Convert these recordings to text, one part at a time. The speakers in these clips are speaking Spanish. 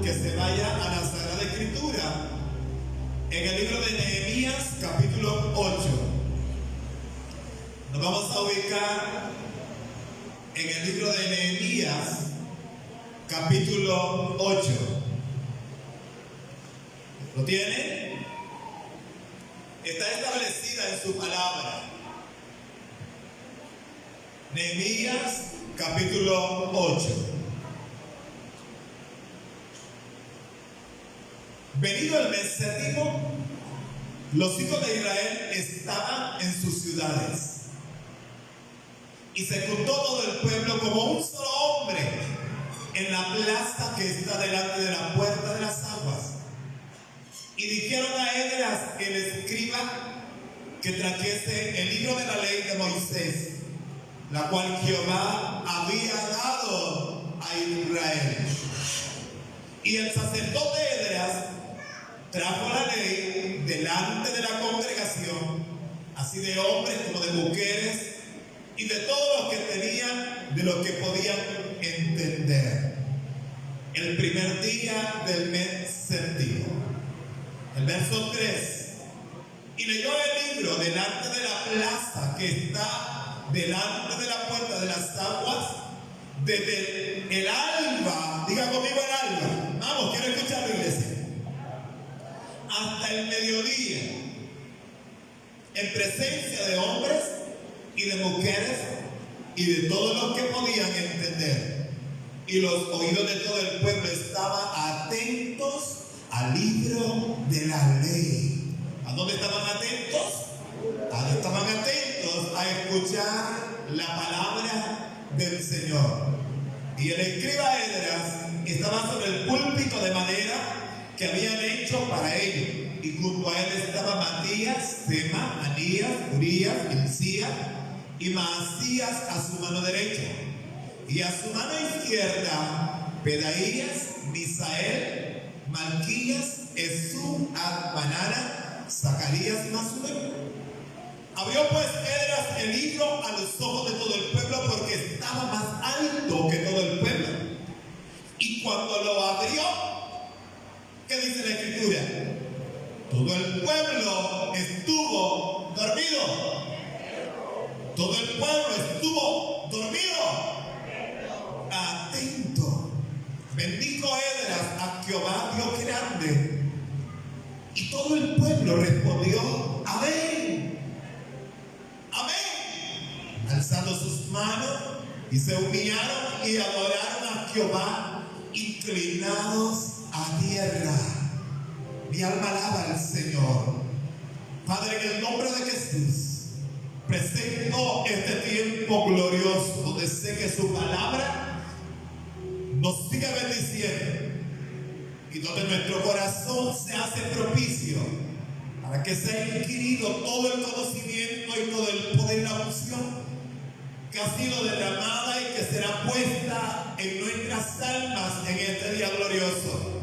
que se vaya a la Sagrada Escritura en el libro de Nehemías, capítulo 8. Nos vamos a ubicar en el libro de Nehemías, capítulo 8. ¿Lo tiene? Está establecida en su palabra. Nehemías, capítulo 8. Venido el mes séptimo, los hijos de Israel estaban en sus ciudades. Y se juntó todo el pueblo como un solo hombre en la plaza que está delante de la puerta de las aguas. Y dijeron a Esdras, el escriba, que trajese el libro de la ley de Moisés, la cual Jehová había dado a Israel. Y el sacerdote Esdras trajo la ley delante de la congregación, así de hombres como de mujeres, y de todos los que tenían, de los que podían entender. El primer día del mes séptimo. El verso 3. Y leyó el libro delante de la plaza que está delante de la puerta de las aguas, desde el alba, diga conmigo el alba, vamos, quiero escuchar la iglesia, hasta el mediodía, en presencia de hombres y de mujeres y de todos los que podían entender. Y los oídos de todo el pueblo estaban atentos al libro de la ley. ¿A dónde estaban atentos? Estaban atentos a escuchar la palabra del Señor. Y el escriba Esdras estaba sobre el púlpito de madera que habían hecho para ello. Y junto a él estaban Matías, Sema, Anías, Urías, Hilcías y Maasías a su mano derecha. Y a su mano izquierda, Pedaías, Misael, Malquías, Esú, Adbanara, Zacarías y Masuel. Abrió pues Esdras el libro a los ojos de todo el pueblo, porque estaba más alto que todo el pueblo. Y cuando lo abrió, ¿qué dice la Escritura? Todo el pueblo estuvo dormido. Todo el pueblo estuvo dormido. Atento. Bendijo Esdras a Jehová Dios grande. Y todo el pueblo respondió: amén. Amén. Alzando sus manos, y se humillaron y adoraron a Jehová, inclinados a tierra. Mi alma alaba al Señor. Padre, en el nombre de Jesús, presento este tiempo glorioso donde sé que su palabra nos sigue bendiciendo y donde nuestro corazón se hace propicio para que sea adquirido todo el conocimiento y todo el poder y la unción que ha sido derramada y que será puesta en nuestras almas en este día glorioso.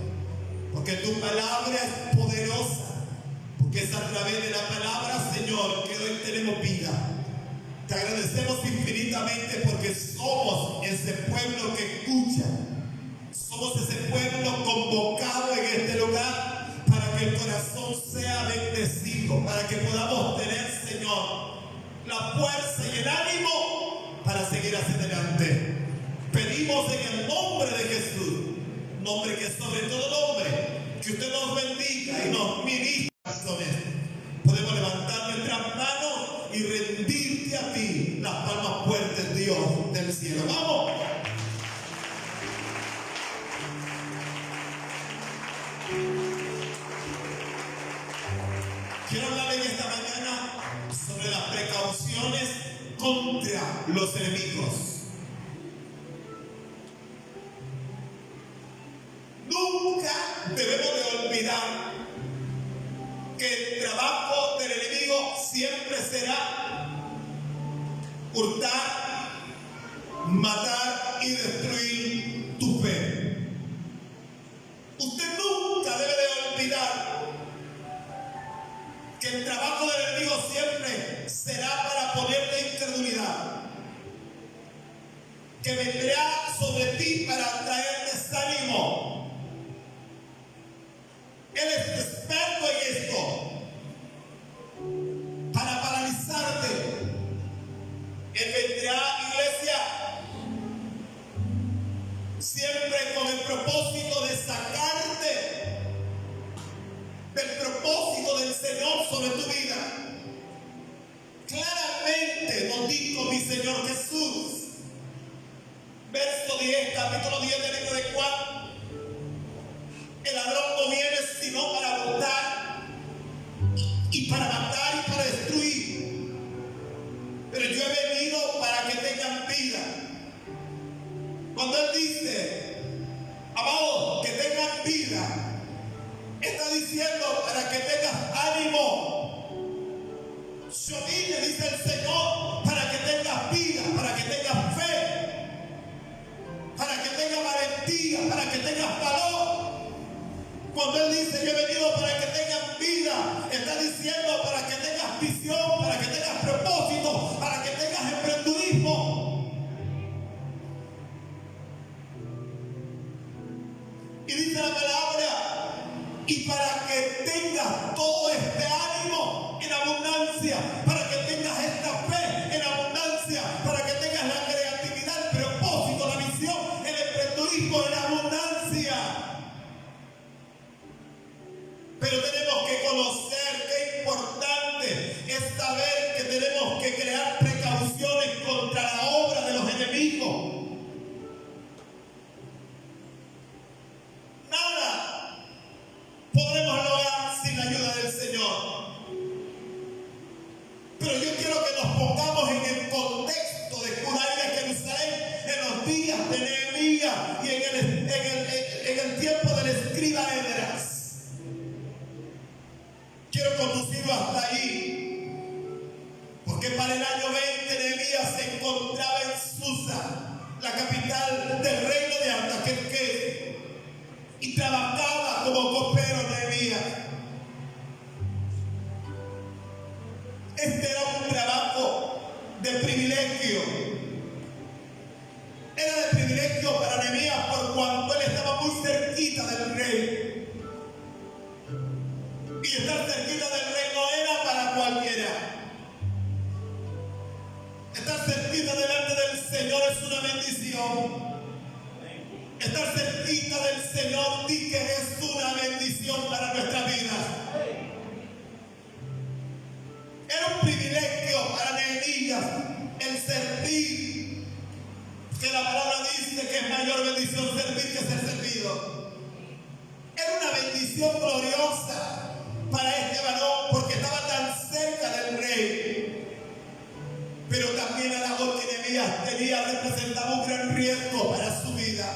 Porque tu palabra es poderosa, porque es a través de la palabra, Señor, que hoy tenemos vida. Te agradecemos infinitamente porque somos ese pueblo que escucha. Somos ese pueblo convocado en este lugar para que el corazón sea bendecido, para que podamos tener, Señor, la fuerza y el ánimo para seguir hacia adelante. Pedimos en el nombre de Jesús, nombre que es sobre todo nombre, que usted nos bendiga y nos ministre. Podemos levantar nuestras manos y rendirte a ti las palmas fuertes, Dios del cielo. ¡Vamos! Quiero hablar en esta mañana sobre las precauciones contra los enemigos. Nunca debemos de olvidar que el trabajo del enemigo siempre será hurtar, matar y destruir tu fe. Usted nunca debe de olvidar que el trabajo del enemigo siempre será para ponerte incredulidad, que vendrá sobre ti para traer desánimo, que tengas ánimo. Yo vine, dice el Señor, para que tengas vida, para que tengas fe, para que tengas valentía, para que tengas valor. Cuando Él dice, yo he venido para que tengan vida, está diciendo para que tengas visión, para que tengas propósito, para que tengas emprendurismo. Y dice la palabra, y para que tengas todo este ánimo en abundancia, para que tengas esta fe en abundancia, para que tengas la creatividad, el propósito, la visión, el emprendurismo en abundancia. Pero tenemos que conocer qué importante es saber que tenemos que crear precauciones contra la obra de los enemigos. Nada podemos lograr sin la ayuda del Señor. Pero yo quiero que nos pongamos en el contexto de Judá y de Jerusalén en los días de Nehemías y en el tiempo del escriba Esdras. Quiero conducirlo hasta ahí, porque para el año 20 Nehemías se encontraba en Susa, la capital del reino de Artajerjes, y trabajaba como copero Nehemías. Este era un trabajo de privilegio. Era de privilegio para Nehemías por cuanto él estaba muy cerquita del rey. Y estar cerquita del rey no era para cualquiera. Estar cerquita delante del Señor es una bendición. Estar cerquita del Señor di que es una bendición para nuestra vida. Era un privilegio para Nehemías el servir, que la palabra dice que es mayor bendición servir que ser servido. Era una bendición gloriosa para este varón porque estaba tan cerca del rey. Pero también la labor que Nehemías tenía representaba un gran riesgo para su vida.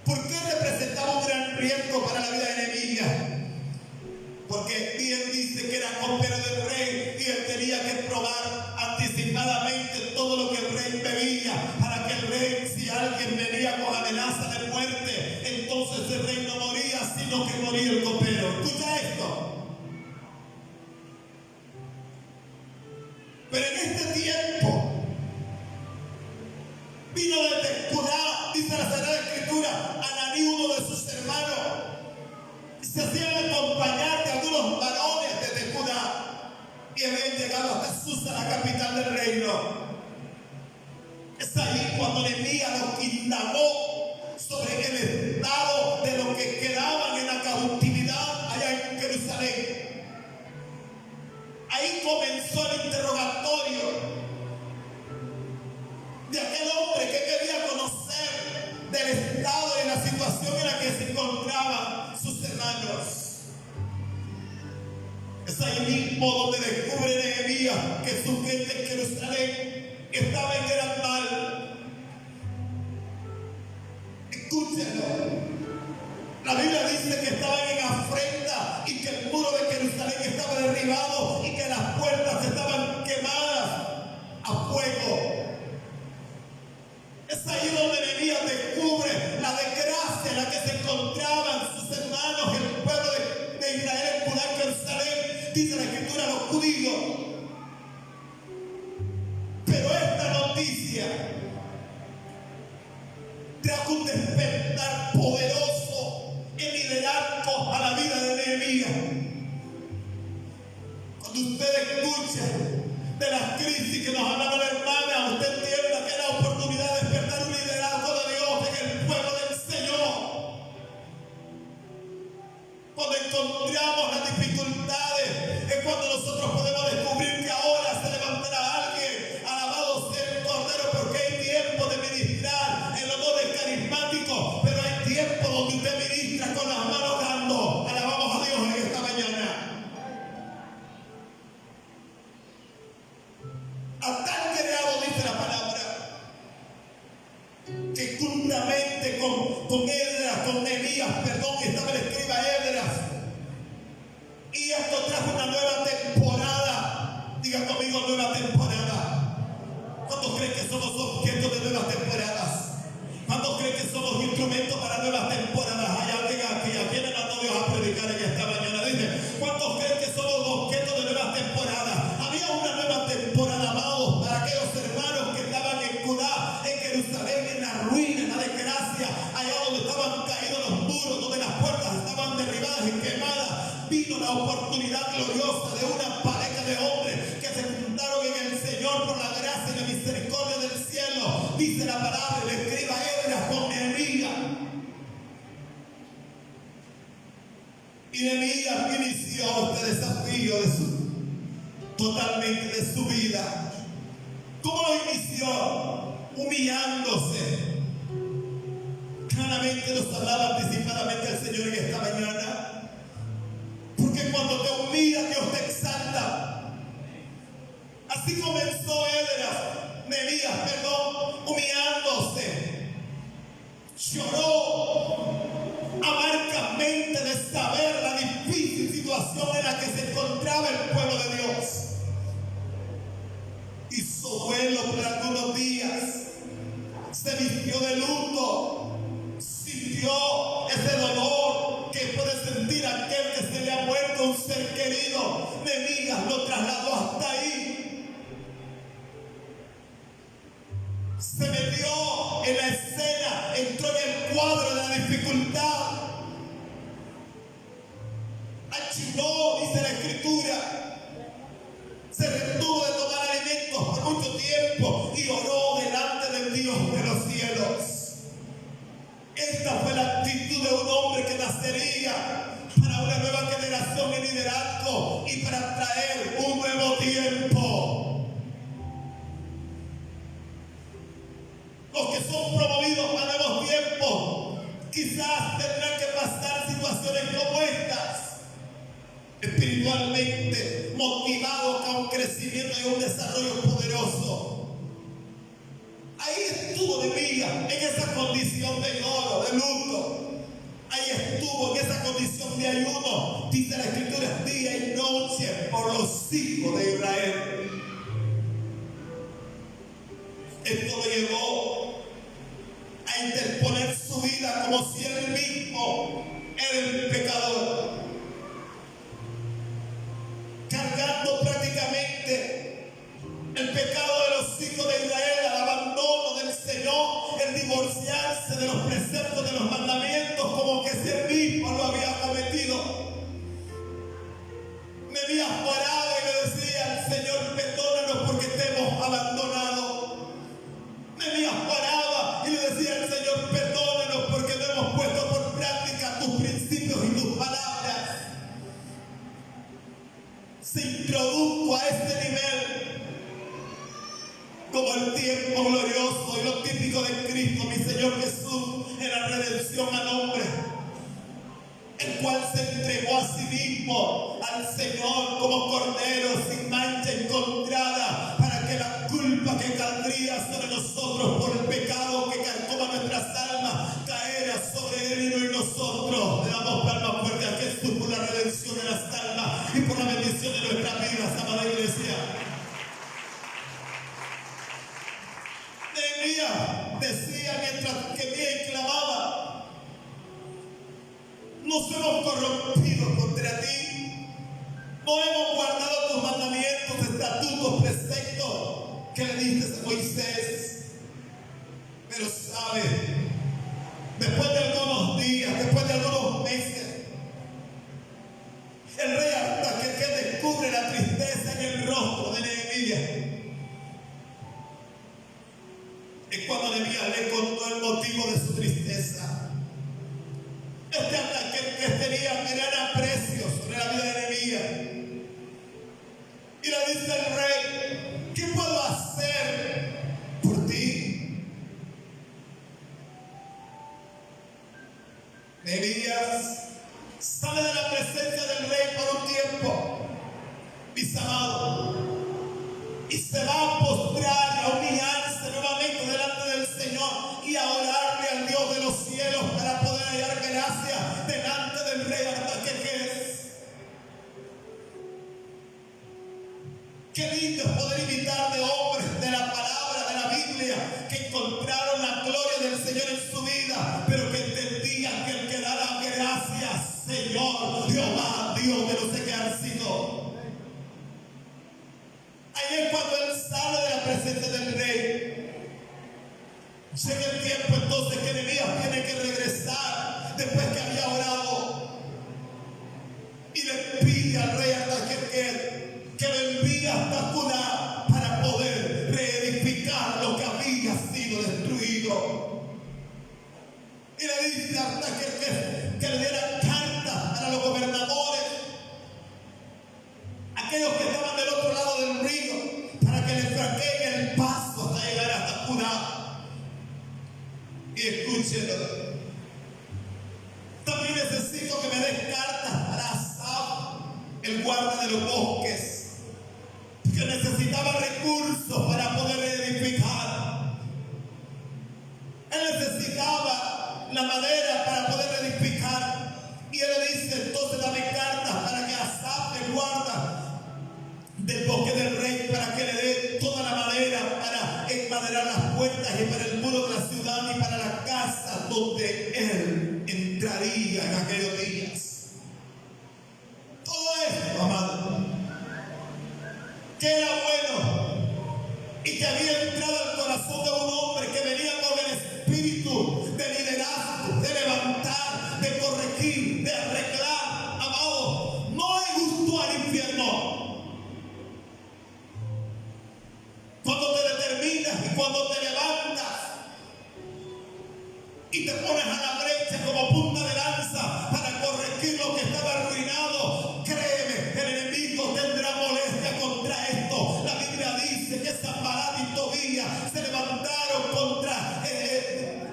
¿Por qué representaba un gran riesgo para la vida de Nehemías? Porque bien dice que era copero del rey y él tenía que probar anticipadamente todo lo que el rey pedía para que el rey, si alguien venía con amenaza de muerte, entonces el rey no moría, sino que moría el copero. ¿Escucha esto? Pero en este tiempo vino desde Judá, dice la Sagrada Escritura, Ananí, uno de sus hermanos, y se hacían acompañar de algunos varones desde Judá y habían llegado hasta Susa, la capital del reino. Es ahí cuando Nehemías los indagó sobre el estado de los que quedaban en la cautividad allá en Jerusalén. Ahí comenzó el interrogatorio de aquel hombre que quería conocer del estado y de la situación en la que se encontraban sus hermanos. Es ahí mismo donde descubre Nehemías que su gente en Jerusalén estaba en gran mal. Escúchenlo. La Biblia dice que estaban en afrenta y que el muro de Jerusalén estaba derribado y que las puertas estaban quemadas a fuego. Es ahí donde Nehemías descubre la desgracia en la que se encontraban sus hermanos, el pueblo de Israel en Judá y Jerusalén. Dice la Escritura, los judíos. Pero esta noticia trajo un despertar poderoso en liderazgo a la vida de Nehemías. Cuando usted escucha de las crisis que nos hablaba la hermana, usted entienda que es la oportunidad de despertar un liderazgo de Dios en el pueblo del Señor. Cuando encontramos las dificultades es cuando nosotros podemos descubrir que ahora se levantará alguien. Alabado sea el Cordero, porque hay tiempo de ministrar. El honor es carismático, pero hay tiempo donde usted ministra con las manos dando. Alabamos a Dios en esta mañana. A tal grado dice la palabra que juntamente con Esdras, con Nehemías, estaba el escriba Esdras, una oportunidad gloriosa de una pareja de hombres que se juntaron en el Señor por la gracia y la misericordia del cielo. Dice la palabra, le escriba a Esdras con Nehemías. Y Nehemías inició este desafío totalmente de su vida. ¿Cómo lo inició? Humillándose. Claramente nos hablaba anticipadamente el Señor en esta mañana. Porque cuando te humillas, Dios te exalta. Así comenzó Nehemías, humillándose. Lloró amargamente de saber la difícil situación en la que se encontraba el pueblo de Dios. Hizo duelo por algunos días. Se vistió de luto. Sintió ese dolor que puede sentir aquel que se le ha muerto un ser querido. Nehemías lo trasladó hasta ahí. Se metió en la escena, entró en el cuadro de la dificultad. Achinó, dice la Escritura. Se retuvo de tomar alimentos por mucho tiempo y oró delante del Dios de los cielos. Esta fue la actitud de un hombre que nacería para una nueva generación en liderazgo y para traer un nuevo tiempo. Los que son promovidos a nuevos tiempos quizás tendrán que pasar situaciones como estas, espiritualmente motivados a un crecimiento y un desarrollo poderoso. Ahí estuvo Nehemías, en esa condición de lloro, de luto. Ahí estuvo en esa condición de ayuno. Dice la Escritura, día y noche por los hijos de Israel. Esto lo llevó a interponer su vida como si él mismo era el pecador, cargando prácticamente el pecado de los hijos de Israel, el abandono del Señor, el divorciarse de los preceptos, de los mandamientos, como que si él mismo lo había cometido. Nehemías oraba y le decía al Señor, perdónanos porque te hemos abandonado. Nehemías oraba y le decía al Señor, perdónanos porque no hemos puesto por práctica tus principios y tus palabras. Se introdujo a este nivel como el tiempo glorioso y lo típico de Cristo, mi Señor Jesús, en la redención al hombre, el cual se entregó a sí mismo al Señor como cordero sin mancha encontrada, para que la culpa que caldría sobre nosotros por el pecado que carcoma nuestras almas caera sobre él y no en nosotros. Le damos palmas fuertes a Jesús por la redención de las almas y por la bendición de nuestras vidas, amada iglesia. Nehemías decía mientras gemía y clamaba, nos hemos corrompido contra ti, no hemos guardado tus mandamientos, estatutos, preceptos que le diste a Moisés. Pero sabe, después de algunos días, después de algunos meses, el rey Artajerjes descubre la tristeza en el rostro de Nehemías. Y cuando Nehemías le contó el motivo de su tristeza, este Artajerjes tenía gran aprecio sobre la vida de Nehemías. Y le dice al rey, ¿qué puedo hacer por ti? Nehemías sale de la presencia del rey por un tiempo, mis amados, y se va a postrar, a humillarse nuevamente delante del Señor y a orarle al Dios de los cielos para poder hallar gracia delante del rey Artajerjes. Qué lindo es poder imitar de hombres de la palabra, de la Biblia, que encontraron la gloria del Señor en su vida, pero que entendían que el que da la gracia, Señor, Jehová, Dios de los ejércitos. Ahí es cuando él sale de la presencia del rey. Llega el tiempo entonces que Nehemías tiene que regresar después que había orado y le pide el guarda de los bosques, que necesitaba recursos para poder edificar. Él necesitaba la madera para poder edificar. Y él le dice entonces: dame cartas para que Asaf, el guarda del bosque del rey, para que le dé toda la madera para enmaderar las puertas y para el muro de la ciudad y para la casa donde él entraría en aquellos días. Todo esto, amado, que era bueno y que había entrado al corazón de un hombre que venía con el espíritu de liderazgo, de levantar, de corregir, de arreglar. Amado, no le gustó al infierno. Cuando te determinas y cuando te levantas y te pones a la brecha como punta de lanza para corregir lo que estaba arruinado, créeme, el enemigo tendrá molestia contra esto. La Biblia dice que Sanbalat y Tobías se levantaron contra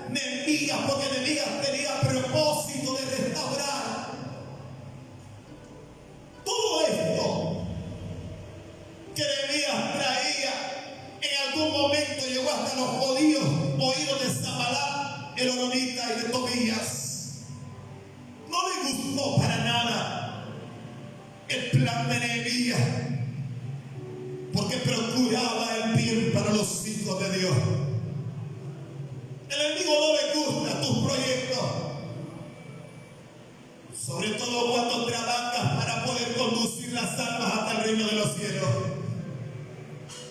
Nehemías, porque Nehemías tenía propósito de restaurar todo esto que Nehemías traía. En algún momento llegó hasta los judíos oídos de Sanbalat, el horonita, y de Tobías. No le gustó para nada el plan de Nehemías, porque procuraba el bien para los hijos de Dios. El enemigo no le gusta tus proyectos, sobre todo cuando trabajas para poder conducir las almas hasta el reino de los cielos.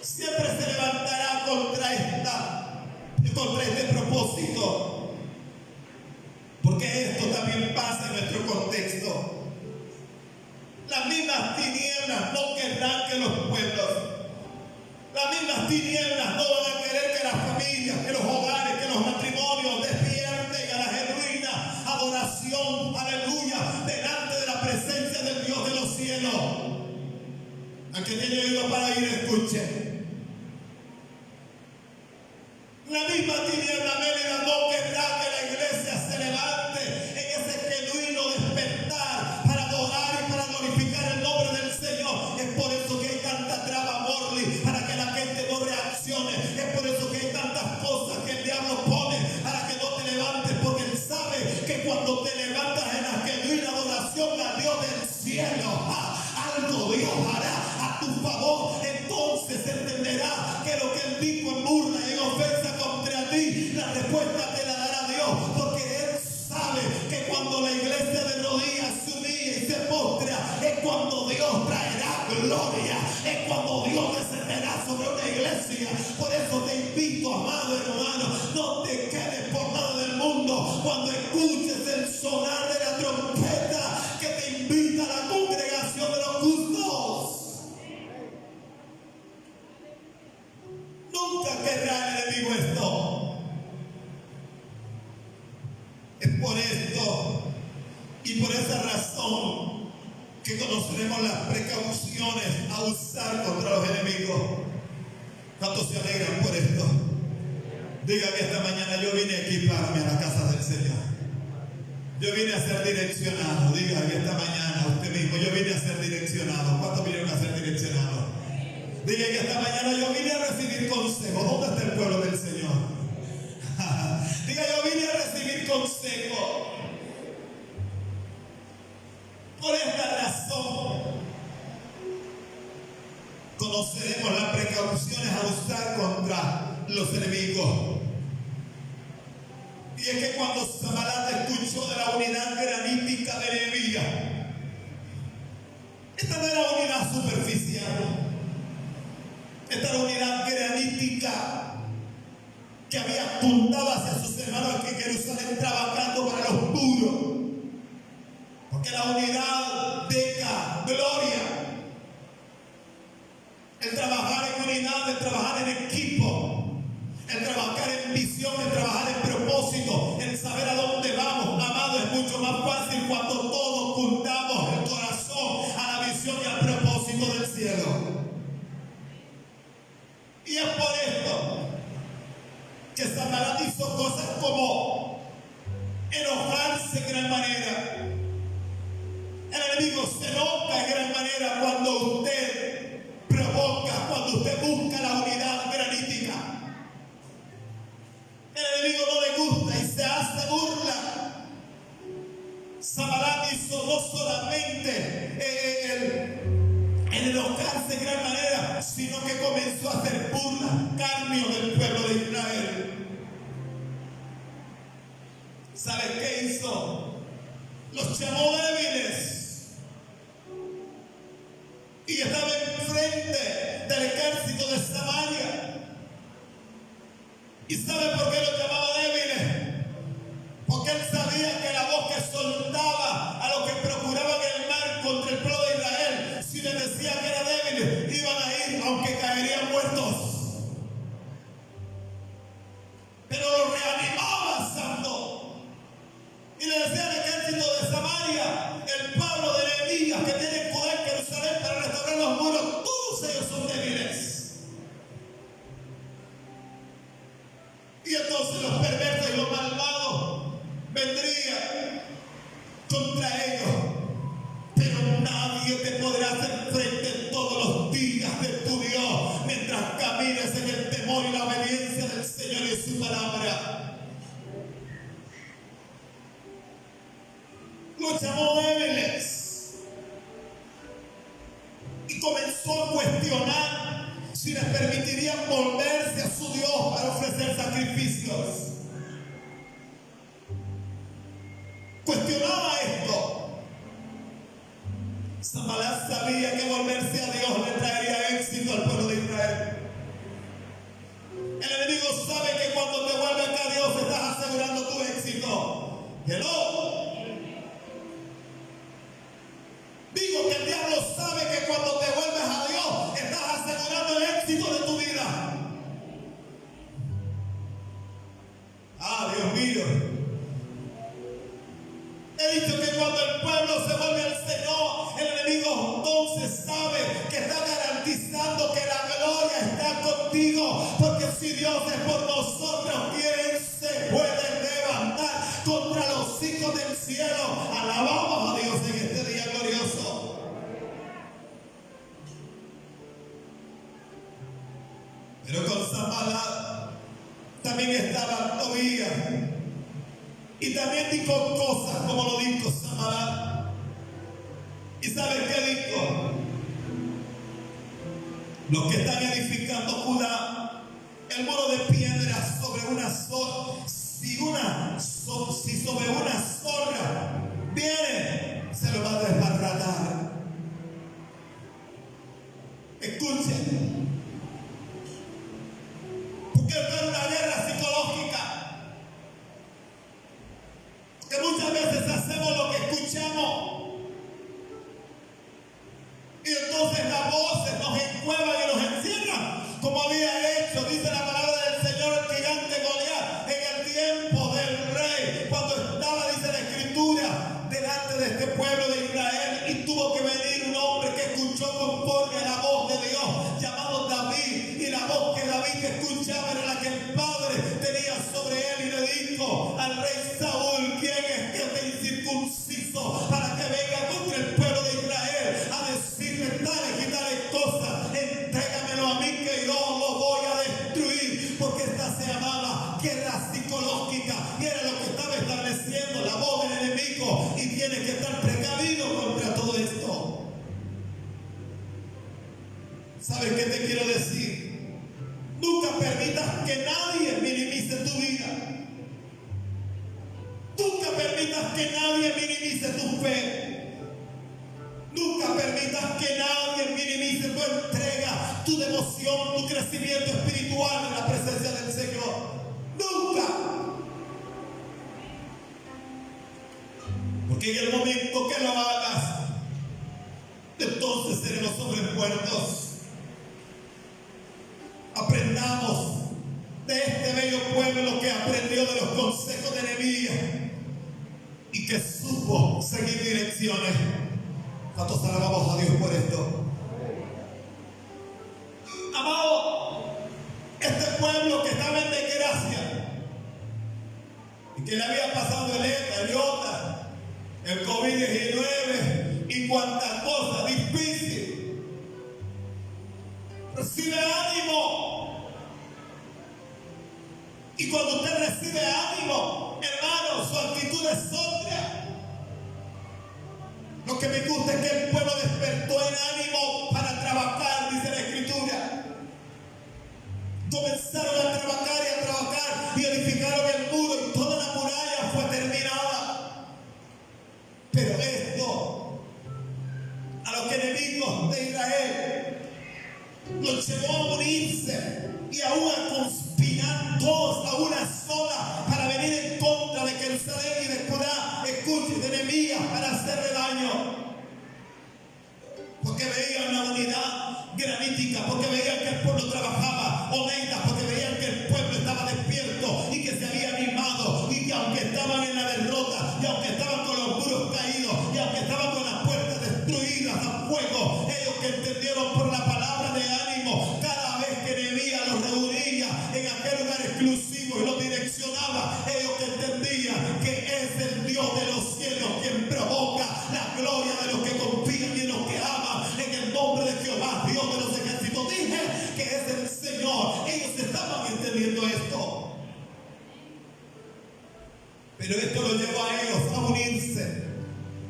Siempre se levantará contra este propósito, porque esto también pasa en nuestro contexto. Las mismas tinieblas no querrán que los pueblos, las mismas tinieblas no van a querer que las familias, que los hogares, que los matrimonios despierten a la genuina adoración, aleluya, delante de la presencia del Dios de los cielos. Al que tiene oído para ir, escuche. La misma tiniebla Mélida no querrá que la iglesia se levante en ese genuino despertar para adorar y para glorificar el nombre del Señor. Es por eso que hay tanta traba, Morley, para que la gente no reaccione. Es por eso que hay tantas cosas que el diablo pone para que no te levantes, porque él sabe que cuando te levantas en la genuina adoración a Dios del cielo, algo Dios hará a tu favor. Entonces entenderá que lo que él dijo en burla y en ofensa contra ti, la respuesta te la dará Dios, porque él sabe que cuando la iglesia de rodillas se humilla y se postra, es cuando Dios traerá gloria, es cuando Dios descenderá sobre una iglesia. Por eso te invito, amado hermano, no te quedes por nada del mundo cuando escuches el sonar de la trompeta que te invita a la congregación de los justos. Nunca querrá el enemigo esto. Es por esto y por esa razón que conoceremos las precauciones a usar contra los enemigos. ¿Cuántos se alegran por esto? Digan que esta mañana yo vine a equiparme a la casa del Señor. Yo vine a ser direccionado. Digan que esta mañana usted mismo, yo vine a ser direccionado. ¿Cuántos vinieron a ser direccionados? Digan que esta mañana yo vine a recibir consejo. ¿Dónde está el pueblo del Señor? Diga, yo vine a recibir consejo. Por esta razón conoceremos las precauciones a usar contra los enemigos. Y es que cuando Sanbalat escuchó de la unidad granítica de Nehemías, esta no era unidad superficial, esta era unidad granítica que había apuntado hacia sus hermanos aquí en Jerusalén, trabajando para los puros, porque la unidad deja gloria. El trabajar en unidad, el trabajar en equipo, el trabajar en visión, el trabajar en propósito, el saber a dónde vamos, amado, es mucho más fácil cuando todos juntamos el corazón a la visión y al propósito del cielo. Y es por esto que Sanbalat hizo cosas como enojarse en gran manera. El enemigo se enoja en gran manera manera, cuando usted provoca, cuando usted busca la unidad granítica, el enemigo no le gusta y se hace burla. Sanballat hizo no solamente el enojarse en gran manera, sino que comenzó a hacer burla, escarnio del pueblo de Israel. ¿Sabe qué hizo? Los llamó débiles y estaba enfrente del ejército de Samaria. ¿Y sabe por qué los llamaba débiles? Porque él sabía que la voz que soltaba a los que procuraban el mal contra el pueblo de Israel, si les decía que era débil, iban a ir aunque caerían muertos. Pero los reanimaba avanzando. Y le decía al ejército de Samaria, el pueblo de Nehemías que tiene poder en Jerusalén para restaurar los muros, todos ellos son débiles. Y entonces los perversos y los malvados vendrían contra ellos. Pero nadie te podrá hacer frente todos los días de tu Dios mientras camines en el temor y la obediencia del Señor y su palabra. Los llamó débiles y comenzó a cuestionar si les permitirían volverse a su Dios para ofrecer sacrificios. Cuestionaba esto. Sanballat sabía que volverse a Dios le traería éxito al pueblo de Israel. El enemigo sabe que cuando te vuelves a Dios estás asegurando tu éxito. Hello. Digo que el diablo sabe que cuando te vuelves a Dios estás asegurando el éxito de tu vida. Ah, Dios mío. He dicho que cuando el pueblo se vuelve al Señor, el enemigo entonces sabe que está garantizando que la gloria está contigo. Porque si Dios es por nosotros, ¿quién se puede levantar contra los hijos del cielo? Alabamos a Dios en este día glorioso. Pero con Sanballat también estaba Tobías. Y también dijo cosas como lo dijo Sanballat. ¿Y saben qué dijo? Los que están edificando Judá, el muro de piedra sobre una zorra, si sobre una zorra viene, se lo va a desbaratar. Escuchen. Porque es una guerra psicológica. Que muchas veces hacemos lo que escuchamos y entonces las voces nos encuevan y nos encierran, como había hecho, dice la palabra del Señor, el gigante Goliat en el tiempo del rey, cuando estaba, dice la escritura, delante de este pueblo de Israel, y tuvo que venir un hombre que escuchó conforme a la voz de Dios, llamado David, y la voz que David escuchaba era la que el Padre tenía sobre él, y le dijo al rey Saúl: ¿quién es que te incircunciso para que venga contra el pueblo de Israel a decirle tales y tales cosas? Entrégamelo a mí que yo lo voy a destruir. Porque esta se llamaba guerra psicológica y era lo que estaba estableciendo la voz del enemigo, y tiene que estar precavido contra todo esto. ¿Sabes qué te quiero decir? Nunca permitas que nadie minimice tu vida. Nunca permitas que nadie minimice tu fe. Nunca permitas que nadie minimice tu entrega, tu devoción, tu crecimiento espiritual en la presencia del Señor. Nunca. Porque en el momento que lo hagas, entonces seremos hombres muertos. Aprendamos de este bello pueblo que aprendió de los consejos de Nehemías y que supo seguir direcciones. ¿Cuántos alabamos a Dios por esto? Amado, este pueblo que estaba en desgracia y que le había pasado el ETA, el IOTA, el COVID-19 y cuantas cosas difíciles, recibe ánimo. Y cuando usted recibe ánimo, hermano, su actitud es otra. Lo que me gusta es que el pueblo despertó en ánimo para trabajar, dice la Escritura. Comenzaron a trabajar y edificaron el muro y toda la muralla fue terminada. Pero esto a los enemigos de Israel los llevó a unirse y aún a conspirar todos a una sola para venir en contra de Jerusalén y de Judá, escuchen, de Nehemías, para hacerle daño. Porque veían la unidad granítica, porque veían que el pueblo trabajaba honesto, porque veían que el pueblo estaba despierto y que se había animado, y que aunque estaban en la derrota, y aunque estaban con los muros caídos, y aunque estaban con las puertas destruidas a fuego, ellos que entendieron por la palabra de ánimo, cada vez que Nehemías los reunía en aquel lugar exclusivo y los direccionaba, ellos que entendían que es el Dios de los cielos quien provoca la gloria de los que confían y los que aman en el nombre de Jehová, Dios de los ejércitos. Dije que es el Señor. Ellos estaban entendiendo esto, pero esto lo llevó a ellos a unirse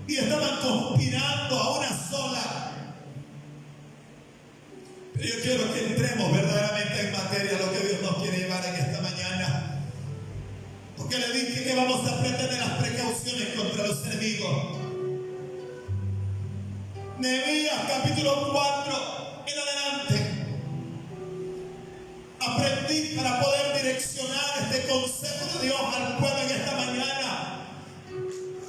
y estaban conspirando a una sola. Pero yo quiero que entremos verdaderamente en materia lo que Dios nos quiere llevar en esta mañana, porque le dije que vamos a aprender de las precauciones contra los enemigos. Nehemías capítulo 4 en adelante aprendí para poder direccionar este consejo de Dios al pueblo en esta mañana,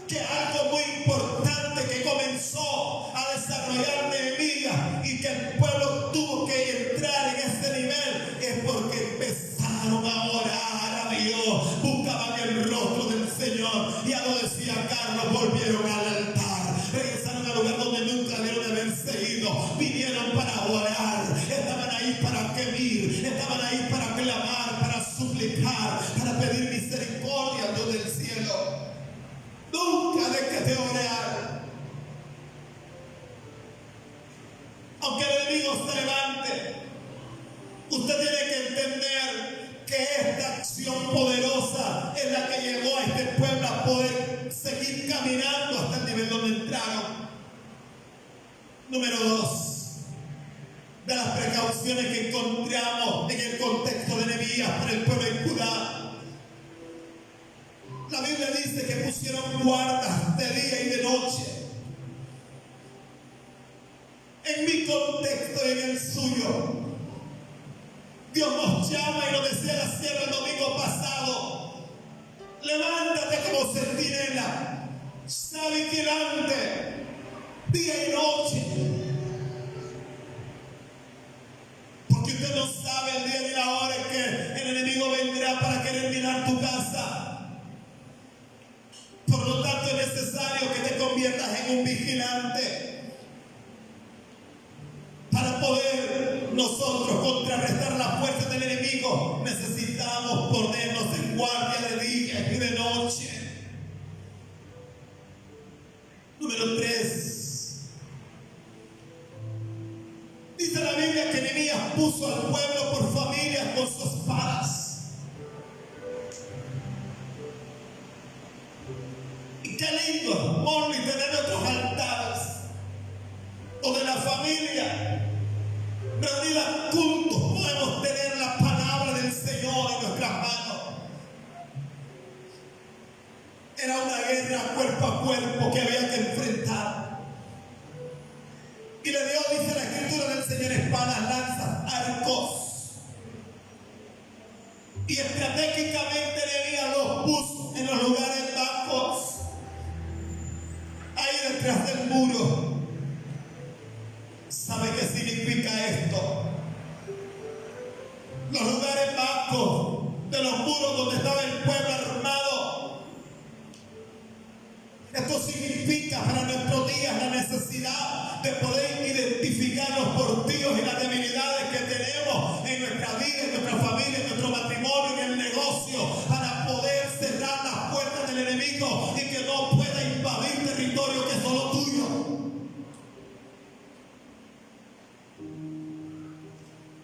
que algo muy importante que comenzó a desarrollar Nehemías y que el pueblo tuvo que entrar en ese nivel es porque empezaron a orar a Dios, buscaban el rostro del Señor. Ya lo decía Carlos, volvieron al altar, regresaron al lugar donde nunca debieron haberse ido, vinieron para orar, estaban ahí para gemir, estaban ahí para clamar, para suplicar, para pedir misericordia al Dios del cielo. Nunca dejes de orar. Aunque el enemigo se levante, usted tiene que entender que esta acción poderosa es la que llevó a este pueblo a poder seguir caminando hasta el nivel donde entraron. Número 2, de las precauciones que encontramos en el contexto de Nehemías para el pueblo de Judá. La Biblia dice que pusieron guardas de día y de noche. En mi contexto y en el suyo, Dios nos llama y nos decía la sierva el domingo pasado: levántate como centinela, sal vigilante día y noche, porque usted no sabe el día ni la hora en que el enemigo vendrá para querer mirar tu casa. Por lo tanto, es necesario que te conviertas en un vigilante para poder nosotros contrarrestar la fuerza del enemigo. Necesitamos ponernos en guardia de día y de noche. Número 3, dice la Biblia que Nehemías puso al pueblo por familias con sus espadas. Y qué lindo, Morley, tener nuestros altares donde la familia reunida juntos podemos tener la palabra del Señor en nuestras manos. Era una guerra cuerpo a cuerpo que había que enfrentar. Y le dio, dice la Escritura del Señor, espadas, lanzas, arcos. Y estratégicamente Nehemías los puso en los lugares bajos, ahí detrás del muro. ¿Sabe qué significa esto? Los lugares bajos de los muros donde estaba el pueblo armado. Esto significa para nuestros días la necesidad de poder identificar los portillos y las debilidades que tenemos en nuestra vida, en nuestra familia, en nuestro matrimonio, en el negocio, para poder cerrar las puertas del enemigo y que no pueda invadir territorio que es solo tuyo. 1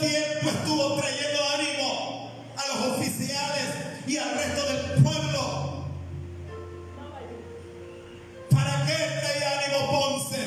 tiempo estuvo trayendo ánimo a los oficiales y al resto del pueblo. ¿Para qué traía ánimo Ponce?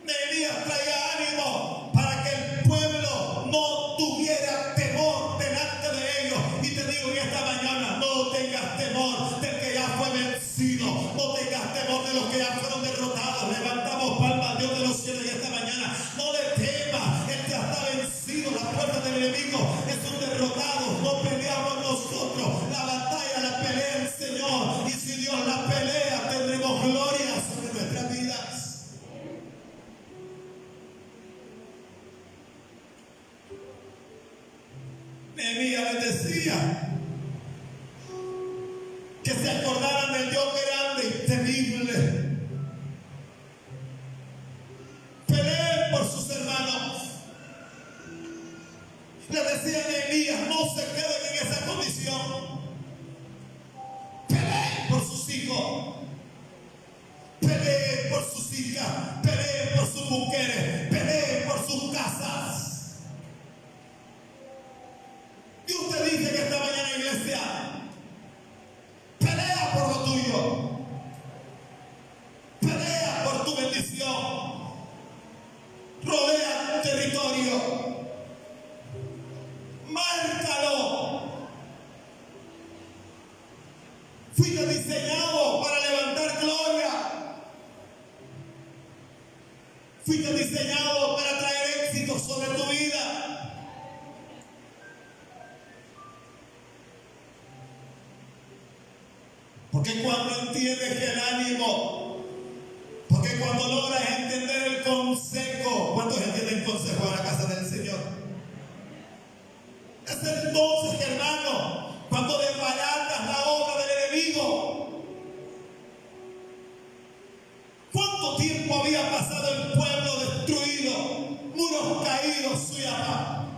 Nehemías traía ánimo para que el pueblo no tuviera temor delante de ellos. Y te digo en esta mañana, no tengas temor del que ya fue vencido, no tengas temor de los que ya fueron derrotados. Levantamos palmas a Dios de los cielos en esta mañana. No le temas, él ya está vencido. La puerta del enemigo es un derrotado. No peleamos nosotros, la batalla la pelea el Señor, y si Dios la pelea tendremos gloria sobre nuestras vidas. Nehemías les decía que se acordaran del Dios grande y temible. Peleen por sus hermanos. Les decía Nehemías, no se queden en esa condición. Peleen por sus hijos. Peleen por sus hijas. Peleen por sus mujeres. Peleen por sus casas. Y usted dice que esta mañana, iglesia, pelea por lo tuyo. Pelea por tu bendición. Rodea tu territorio. Márcalo. Fuiste diseñado para levantar gloria. Fuiste diseñado para traer éxito sobre tu vida. Porque cuando entiendes que el ánimo, porque cuando logras entender el consejo, ¿cuántos entienden el consejo de la casa del Señor? Es entonces, hermano, cuando desbaratas la obra del enemigo. ¿Cuánto tiempo había pasado el pueblo destruido, muros caídos, Suyapá?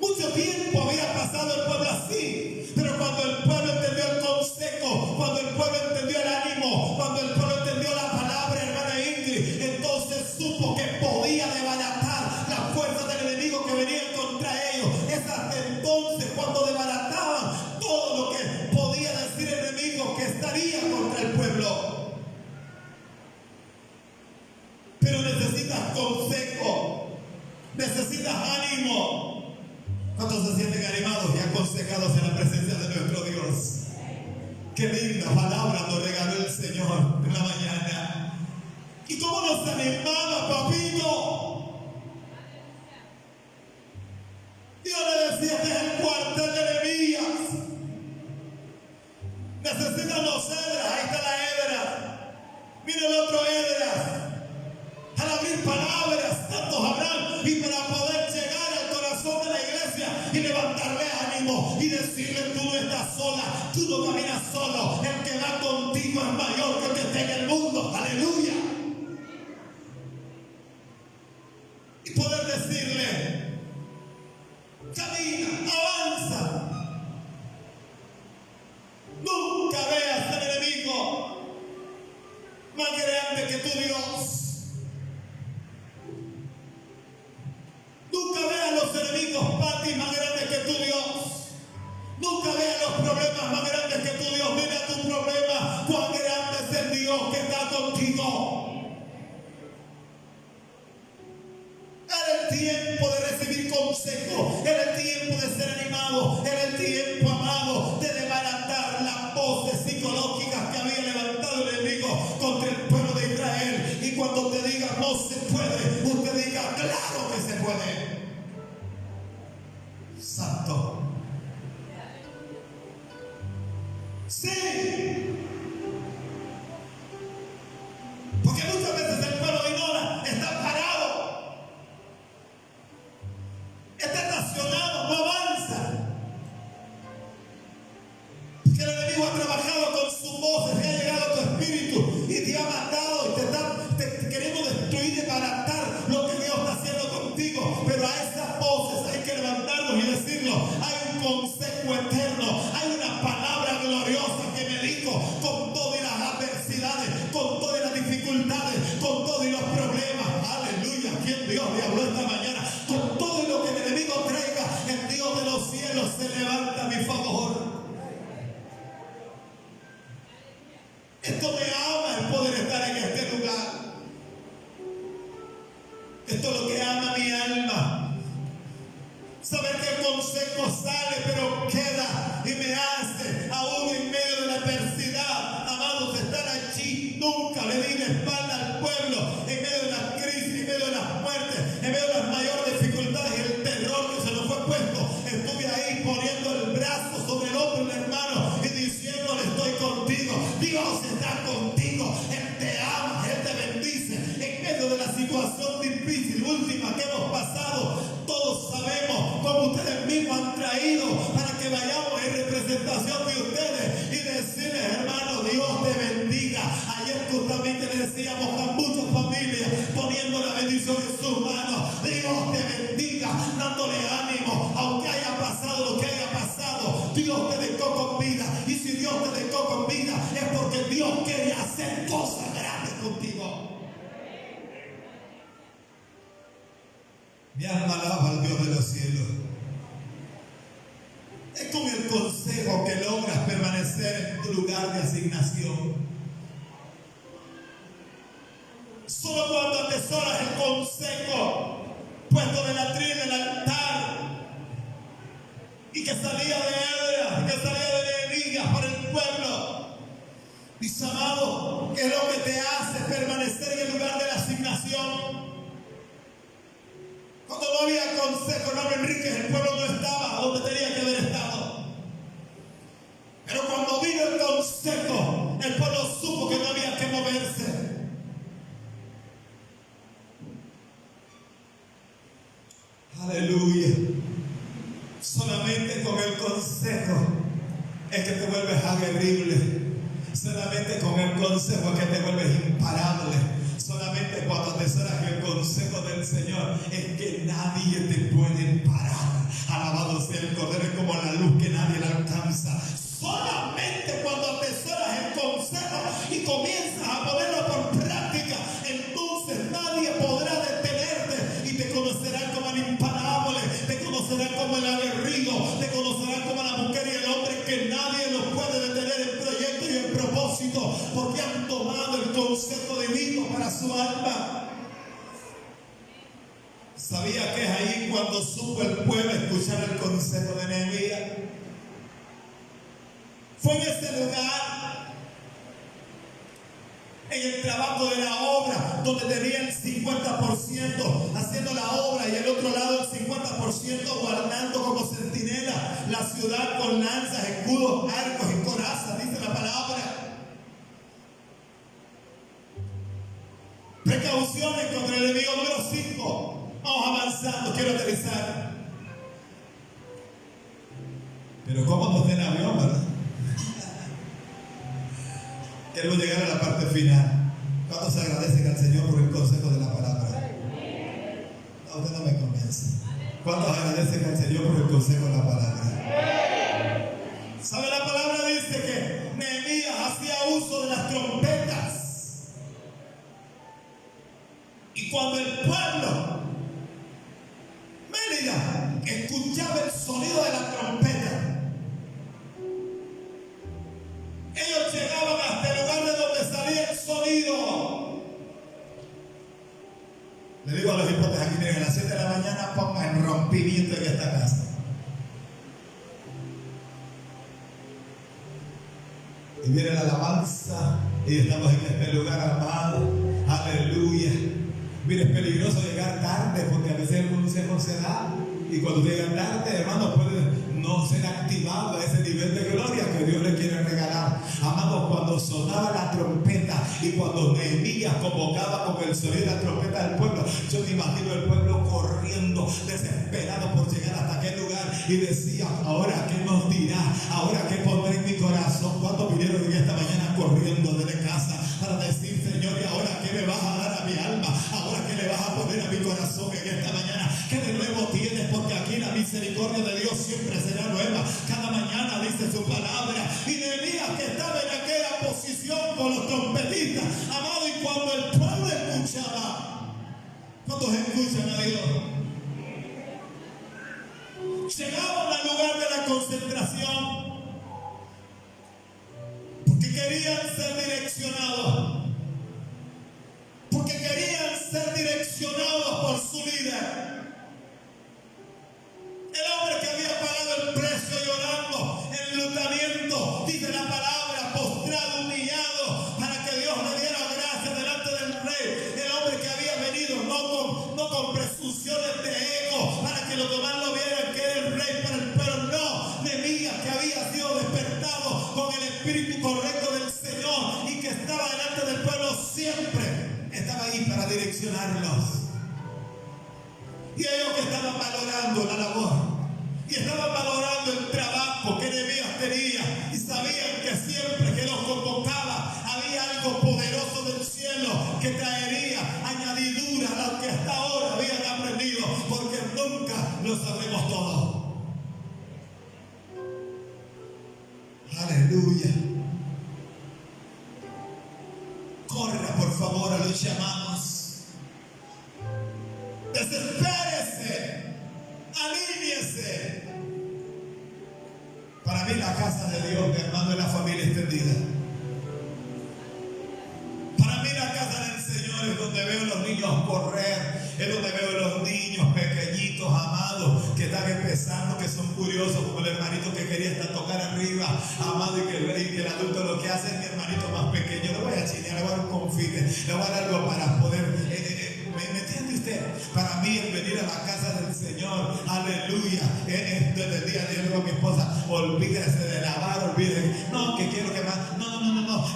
Mucho tiempo había pasado el pueblo así, pero cuando el pueblo entendió el consejo, cuando el pueblo entendió el ánimo, cuando el pueblo entendió la palabra, hermana Ingrid, entonces supo que podía desbaratar la fuerza del enemigo que venía contra ellos. Es hasta entonces cuando desbarataban todo lo que podía decir el enemigo que estaría contra el pueblo. Pero necesitas consejo, necesitas ánimo. ¿Cuántos se sienten animados y aconsejados en la presencia de nuestro Dios? Qué linda palabra nos regaló el Señor en la mañana. ¿Y cómo nos animaba, papito? Dios le decía, este es el cuartel de Nehemías. Necesitamos hebras, ahí está la hebra. Mira el otro hebra. Al abrir palabras, tantos habrán, y para poder llegar al corazón de la iglesia y levantarle ánimo y decirle, tú no estás sola, tú no caminas solo, el que va contigo es mayor que el que está en el mundo. Aleluya. Y poder decirle, camina, avanza. Nunca veas al enemigo más grande que tu Dios. Nunca veas los enemigos, Pati, más grandes que tu Dios. Nunca veas los problemas más grandes que tu Dios. Mira tu problema, cuán grande es el Dios que está contigo. Era el tiempo de recibir consejo, era el tiempo de ser animado, era el tiempo, amado, de desbaratar las voces psicológicas que había levantado el enemigo contra el pueblo de Israel. Y cuando te diga no se puede, usted diga claro que se puede. Santo. Sí. Porque muchas veces el pueblo ignora, está parado, está estacionado, no avanza. Porque el enemigo ha trabajado con su Esto es lo que ama mi alma. Saber que el consejo sale, pero queda y me hace, aún en medio de la adversidad, amados, estar allí. Nunca le di la espalda al pueblo, en medio de las crisis, en medio de las muertes, en medio de las mayores dificultades y el terror que se nos fue puesto. Estuve ahí poniendo el brazo sobre el hombro del hermano y diciéndole: estoy contigo, Dios está contigo, Él te ama, Él te bendice. En medio de la situación difícil última que hemos pasado, todos sabemos cómo ustedes mismos han traído para que vayamos en representación de ustedes y decirles: hermano, Dios te bendiga. Ayer justamente le decíamos a muchas familias, poniendo la bendición en sus manos: Dios te bendiga, dándole ánimo, aunque haya pasado lo que haya pasado, Dios te dejó con vida. Y si Dios te dejó con vida, es porque Dios quiere hacer cosas grandes contigo. Mi alma alaba al Dios de los cielos. Es con el consejo que logras permanecer en tu lugar de asignación. Solo cuando atesoras el consejo puesto de la trina en el altar, y que salía de Edra, que salía de Nehemías para el pueblo, mis amados, ¿qué es lo que te hace permanecer en el lugar de la asignación? Cuando no había consejo, hermano Enríquez, el pueblo no estaba donde tenía que haber estado. Pero cuando vino el consejo, el pueblo supo que no había que moverse. Aleluya. Solamente con el consejo es que te vuelves aguerrible. Solamente con el consejo es que te vuelves imparable. Solamente cuando atesoras el consejo del Señor es que nadie te puede parar. Alabado sea el Cordero, es como la luz que nadie la alcanza. Solamente cuando atesoras el consejo y comienzas a ponerlo por práctica, entonces nadie podrá detenerte y te conocerán como el imparable, te conocerán como el aguerrido, te conocerán como la mujer y el hombre que nadie los puede detener en proyecto y en propósito, porque han tomado el consejo divino para su alma. ¿Sabía que es ahí cuando supo el pueblo escuchar el consejo de Nehemías? Fue en ese lugar, en el trabajo de la obra, donde tenía el 50% haciendo la obra y el otro lado el 50% guardando como centinela la ciudad con lanzas, escudos, arcos y corazas, dice la palabra. Precauciones contra el enemigo. Número 5. Vamos avanzando, quiero aterrizar. Pero ¿cómo nos den avión, verdad? Queremos llegar a la parte final. ¿Cuántos agradecen al Señor por el consejo de la palabra? No, usted no me convence. ¿Cuántos agradecen al Señor por el consejo de la palabra? ¿Sabe? La palabra dice que Nehemías hacía uso de las trompetas. Y cuando el pueblo, Mérida, escuchaba el sonido de la trompeta, ellos llegaban hasta el lugar de donde salía el sonido. Le digo a los hipotes aquí, miren, a las 7 de la mañana pongan rompimiento en esta casa. Y viene la alabanza y estamos en este lugar amado. Aleluya. Mire, es peligroso llegar tarde porque a veces el consejo se da. Y cuando llegan tarde, hermanos, puede no ser activado a ese nivel de gloria que Dios le quiere regalar. Amados, cuando sonaba la trompeta y cuando Nehemías convocaba con el sonido de la trompeta del pueblo, yo me imagino el pueblo corriendo, desesperado por llegar hasta aquel lugar y decía: ahora qué nos dirá, ahora qué pondré en mi corazón. ¿Cuántos vinieron en esta mañana corriendo desde casa para decir: Señor, ¿y ahora qué me vas a dar a mi alma? ¿Ahora qué le vas a poner a mi corazón en esta mañana? ¿Qué de nuevo tienes? Porque aquí la misericordia de Dios siempre será nueva. Cada mañana dice su palabra. Y Nehemías, que estaba en aquella posición con los trompetistas, amado, y cuando el pueblo escuchaba, ¿cuántos escuchan a Dios? Llegaban al lugar de la concentración porque querían ser direccionados, porque querían ser direccionados por su líder. El hombre que había pagado el precio llorando, enlutamiento, dice la palabra, postrado, humillado, para que Dios le diera gracia delante del rey. El hombre que había venido no con presunciones de ego, para que los demás lo vieran que era el rey para el pueblo. No, Nehemías, que había sido despertado con el espíritu correcto del Señor y que estaba delante del pueblo siempre, estaba ahí para direccionarlos. Y ellos que estaban valorando la labor y estaban valorando el trabajo que Nehemías tenía y sabían que siempre que los convocaba había algo poderoso del cielo que traería añadidura a lo que hasta ahora habían aprendido, porque nunca lo sabremos todo. Aleluya. Corra por favor a los llamados. Desespérese, alíñese. Para mí la casa de Dios, mi hermano, es la familia extendida. Para mí la casa del Señor es donde veo a los niños correr, es donde veo a los niños pequeñitos, amados, que están empezando, que son curiosos, como el hermanito que quería hasta tocar arriba, amado, y que el adulto lo que hace es mi hermanito más pequeño. Le voy a chinear, le voy a dar un confite, le voy a dar algo para poder... ¿Me entiende usted? Para mí el venir a la casa del Señor, aleluya, desde el día de hoy con mi esposa, olvídese de lavar, olvídese, no, que quiero que más, no,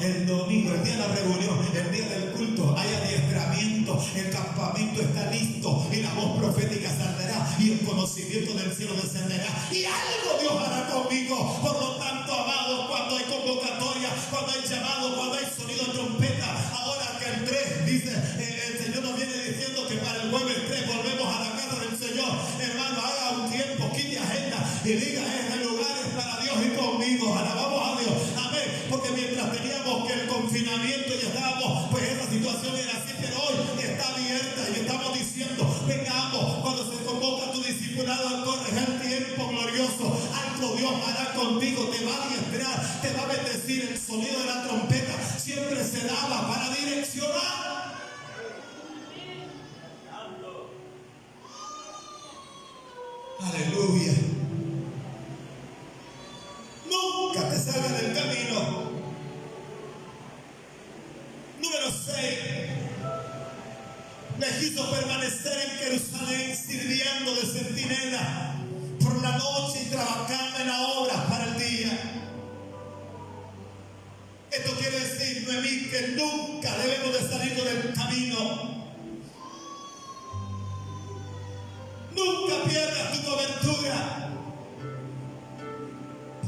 el domingo, el día de la reunión, el día del culto, hay adiestramiento, el campamento está listo y la voz profética saldrá y el conocimiento del cielo descenderá y algo Dios hará conmigo. Por lo tanto, amados, cuando hay convocatoria, cuando hay llamado, cuando hay sonido de trompeta, ahora que el 3 dice, el Señor nos viene diciendo que para el jueves 3 volvemos a la casa del Señor. Hermano, haga un tiempo, quite agenda y diga, este lugar es para Dios y conmigo. Alabamos a Dios. Amén. Porque mientras teníamos que el confinamiento y estábamos, pues esa situación era así, pero hoy está abierta y estamos diciendo, vengamos, cuando se convoca tu discipulado al corregir tiempo glorioso, algo Dios hará contigo, te va a adiestrar, te va a bendecir. El sonido de la trompeta siempre se daba para direccionar. Aleluya. Nunca te salgas del camino. Número 6. Le quiso permanecer en Jerusalén sirviendo de centinela por la noche y trabajando en la obra para el día. Esto quiere decir, Noemí, que nunca debemos de salir del camino. Nunca pierdas tu cobertura.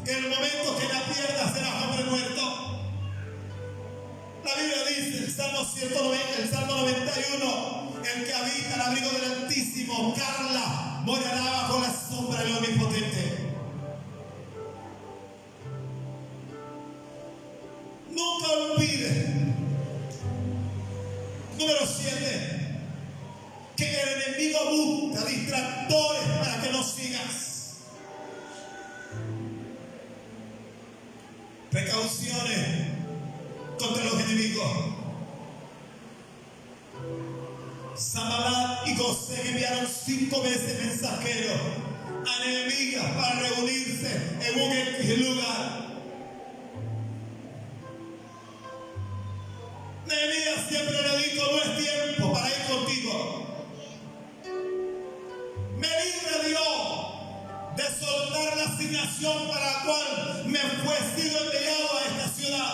En el momento que la pierdas serás hombre muerto. La Biblia dice, el Salmo 190, el Salmo 91, el que habita el abrigo del Altísimo, Carla, morará bajo la sombra del Omnipotente. Nunca olvides. Número 7. Que el enemigo busca distractores para que no sigas. Precauciones contra los enemigos. Sanballat y José enviaron 5 veces mensajeros a Nehemías para reunirse en un X lugar. Nehemías siempre le dijo, no es tiempo para ir contigo. Me libre Dios de soltar la asignación para la cual me fue sido enviado a esta ciudad.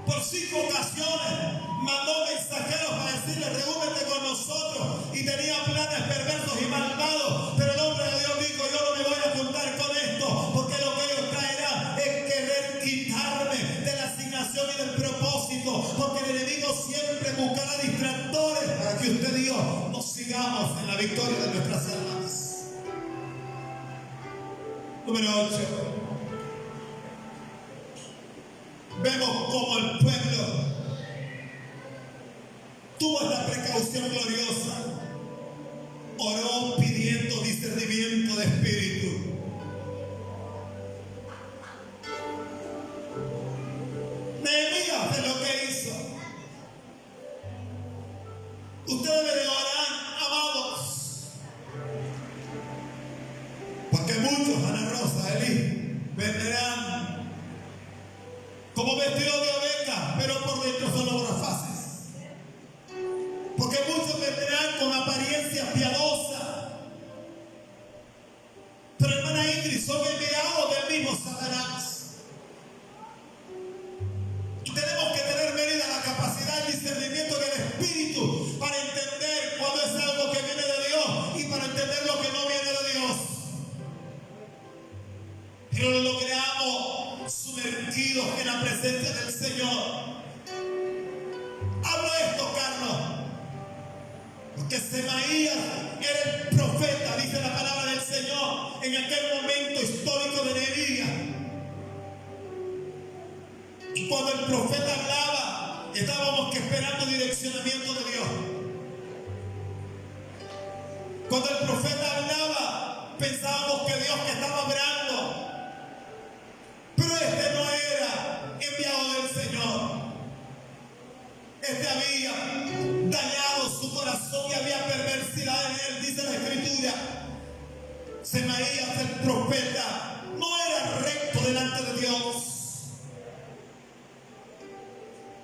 Por 5 ocasiones mandó mensajeros para decirle, reúnete con nosotros, y tenía planes perversos y malvados, pero el hombre de Dios dijo, yo no me voy a juntar con esto, porque lo que ellos traerán es querer quitarme de la asignación y del propósito, porque el enemigo siempre buscará distractores para que usted y yo no sigamos en la victoria de nuestras almas. Número 8. Vemos cómo el pueblo tuvo esta precaución gloriosa. Oró pidiendo discernimiento de espíritu. Nehemías es lo que hizo. Ustedes me oran, amados. Porque muchos, Ana Rosa, Eli, venderán como vestido de oveja, pero por dentro son obras fáciles. Porque muchos vendrán con apariencia piadosa, pero hermana Ingrid, son enviados del mismo Satanás. Y tenemos que tener medida la capacidad y discernimiento del Espíritu para entender cuando es algo que viene de Dios y para entender lo que no viene de Dios. Pero lo logramos sumergidos en la presencia del Señor. Hablo esto, Carlos, porque Semaías era el profeta, dice la palabra del Señor, en aquel momento histórico de Nehemías. Y cuando el profeta hablaba, estábamos esperando direccionamiento de Dios. Cuando el profeta hablaba, pensábamos que Dios que estaba hablando. Pero este no era enviado del Señor. Este había dañado su corazón y había perversidad en él, dice la Escritura. Semaías, el profeta, no era recto delante de Dios.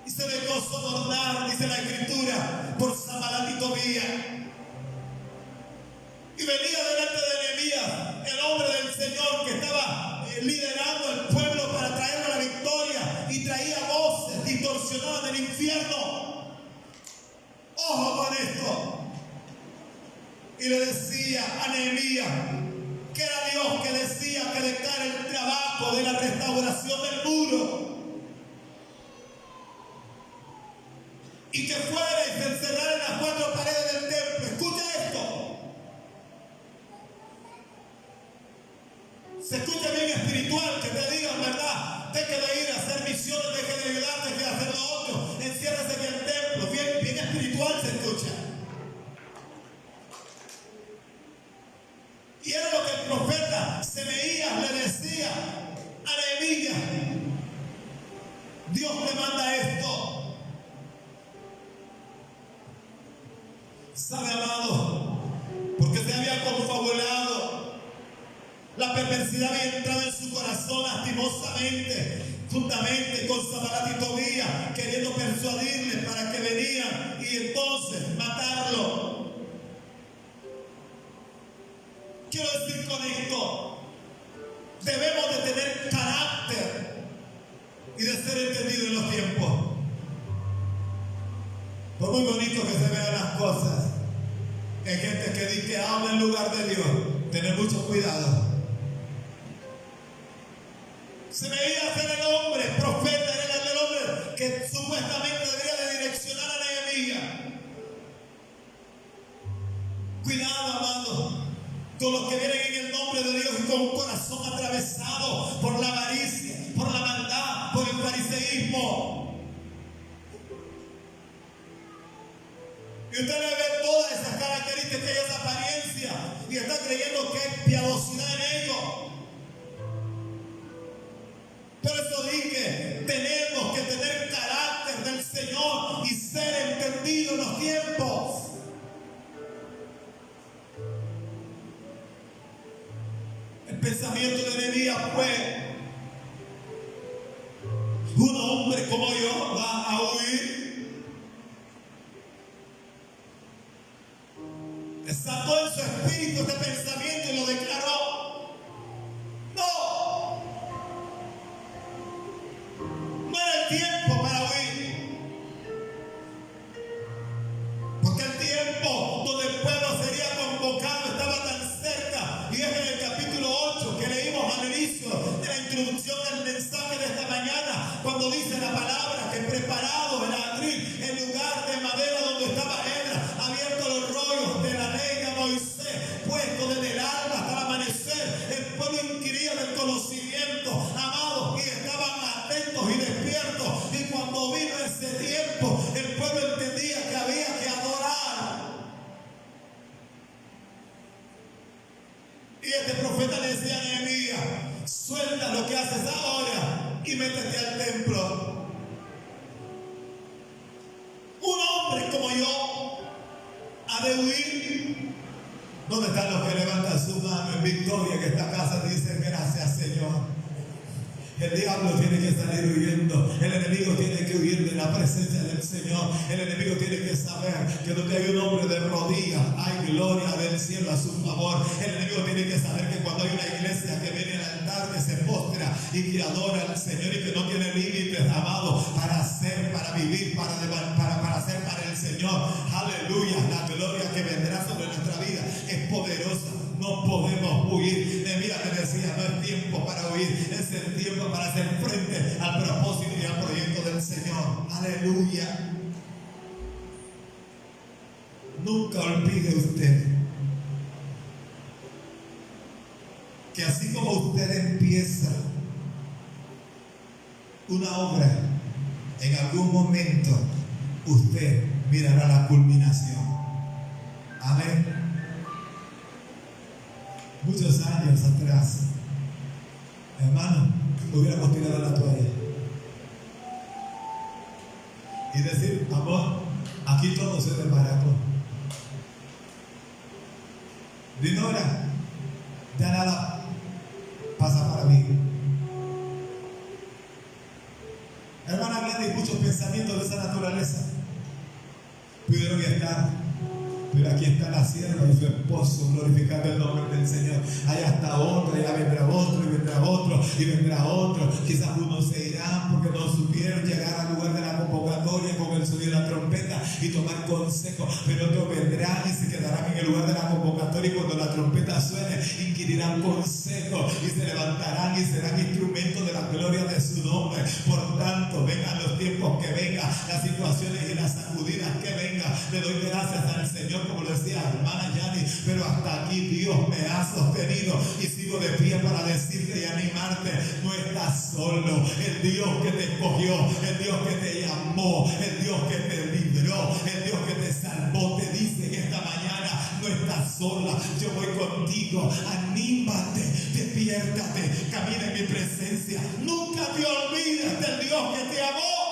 Y se dejó sobornar, dice la Escritura, por Sanballat y Tobías. Y venía delante de Nehemías, el hombre del Señor que estaba liderando el pueblo para traerle la victoria, y traía voces distorsionadas del infierno. Ojo con esto. Y le decía a Nehemías que era Dios que decía que dejara el trabajo de la restauración del muro y que fuera y se encerrara en las 4 paredes del templo. Escucha esto. Se escucha bien espiritual que te digan, ¿verdad? Deje de ir a hacer misiones, deje de ayudar, deje de hacer lo otro. Enciérrese en el templo. Bien, bien espiritual se escucha. Y era lo que el profeta Semaías le decía a Nehemías. Dios le manda esto. ¿Sabe, amado? Porque se había confabulado. La perversidad había entrado en su corazón lastimosamente, juntamente con Sanballat y Tobías, queriendo persuadirle para que venían y entonces matarlo. Quiero decir con esto, debemos de tener carácter y de ser entendidos en los tiempos. Por muy bonito que se vean las cosas, hay gente que dice que habla en lugar de Dios. Tener mucho cuidado. Semaías era el hombre, profeta era el hombre que supuestamente debería de direccionar a Nehemías. Cuidado, amado, con los que vienen en el nombre de Dios y con un corazón atravesado por la avaricia, por la maldad, por el fariseísmo. Y usted le ve todas esas características y esa apariencia y está creyendo que hay piadosidad en ellos. Por eso dije, tenemos que tener carácter del Señor y ser entendidos en los tiempos. El pensamiento de Nehemías fue: un hombre como yo va a huir. Sacó en su espíritu este pensamiento y lo declaró. No era el tiempo para huir, porque el tiempo donde el pueblo sería convocado estaba tan cerca. Y es en el capítulo 8 que leímos al inicio de la introducción del mensaje de esta mañana, cuando dice la palabra que preparado el atril, el lugar de madera donde estaba Edra, abierto los rollos de la ley de Moisés, puesto desde el alba hasta el amanecer, el pueblo inquiría del conocimiento, amados, y estaban atentos y despiertos. Y cuando vino ese tiempo, el pueblo entendía que había que adorar. Y este profeta le decía a Nehemías: suelta lo que haces ahora y métete al templo. Un hombre como yo ha de huir. ¿Dónde están los que levantan su mano en victoria? Que esta casa dice gracias, Señor. El diablo tiene que salir huyendo. El enemigo tiene que huir de la presencia del Señor. El enemigo tiene que saber que donde hay un hombre de rodillas hay gloria del cielo a su favor. El enemigo tiene que saber que cuando hay una iglesia que viene al altar, que se postra y que adora al Señor y que no tiene límites, amado, para hacer, para vivir, para hacer para el Señor. Aleluya. La gloria que vendrá sobre nuestra vida es poderosa. No podemos huir. Nehemías te decía, no es tiempo para huir, es el tiempo para hacer frente al propósito y al proyecto del Señor. Aleluya. Nunca olvide usted que así como usted empieza una obra, en algún momento usted mirará la culminación. Amén. Muchos años atrás, hermano, hubiéramos tirado la toalla y decir, amor, aquí todo se desbarató. Dinora, ya nada pasa para mí. Hermana Gladys, muchos pensamientos de esa naturaleza pudieron estar. Pero aquí está la sierva y su esposo glorificando el nombre del Señor. Hay hasta otro, ya vendrá otro, y vendrá otro, y vendrá otro. Quizás unos se irán porque no supieron llegar al lugar de la convocatoria con el sonido de la trompeta y tomar consejo. Pero otros vendrán y se quedarán en el lugar de la convocatoria y cuando la trompeta suene, inquirirán consejo y se levantarán y serán instrumentos de la gloria de su nombre. Por tanto, vengan los tiempos que vengan, las situaciones y las sacudidas que vengan. Le doy gracias al Señor, como lo decía hermana Yani, pero hasta aquí Dios me ha sostenido y sigo de pie para decirte y animarte, no estás solo. El Dios que te escogió, el Dios que te llamó, el Dios que te libró, el Dios que te salvó, te dice en esta mañana, no estás sola, yo voy contigo. Anímate, despiértate, camina en mi presencia, nunca te olvides del Dios que te amó.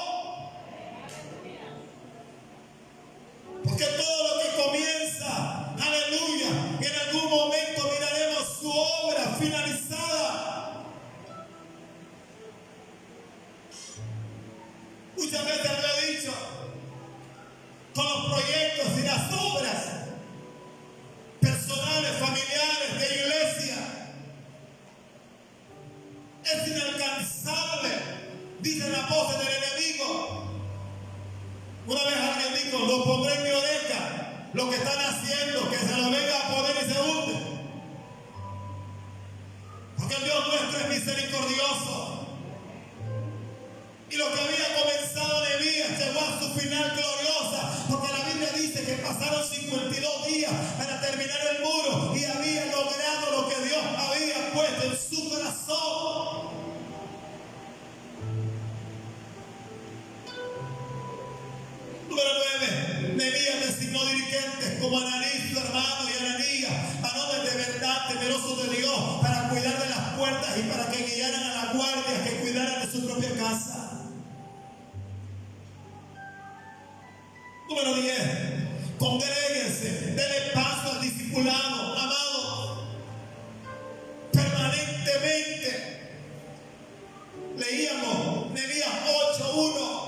Porque todo lo que comienza, aleluya, en algún momento miraremos su obra finalizada. Muchas veces lo he dicho, con los proyectos y las obras personales, familiares, de iglesia, es inalcanzable, dice la voz del enemigo. Una vez alguien dijo, lo pondré en mi oreja, lo que están haciendo, que se lo venga a poner y se hunde. Porque el Dios nuestro es misericordioso. Y lo que había comenzado Nehemías llegó a su final gloriosa, porque la Biblia dice que pasaron 52 días para terminar el muro y había logrado lo que Dios había puesto en su corazón. Número 9. Nehemías designó dirigentes como Ananí, su hermano, y Ananías, varones de verdad, temerosos de Dios, para cuidar de las puertas y para que guiaran a las guardias que cuidaran de su propia casa. Número 10. Congréguense, denle paso al discipulado, amado, permanentemente. Leíamos Nehemías 8:1.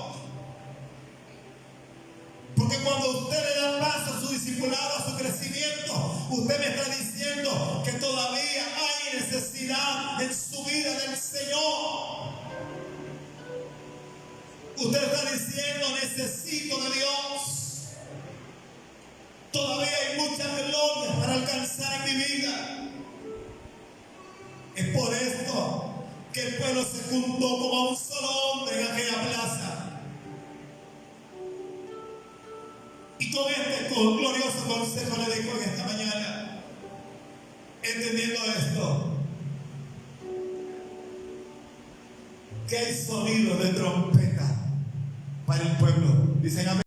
Porque cuando usted le da paso a su discipulado, a su crecimiento, usted me está diciendo que todavía hay necesidad en su vida del Señor. Usted está diciendo, necesito de Dios. Todavía hay mucha gloria para alcanzar en mi vida. Es por esto que el pueblo se juntó como a un solo hombre en aquella plaza. Y con este glorioso consejo le digo en esta mañana, entendiendo esto, que hay sonido de trompeta para el pueblo. Dicen amén.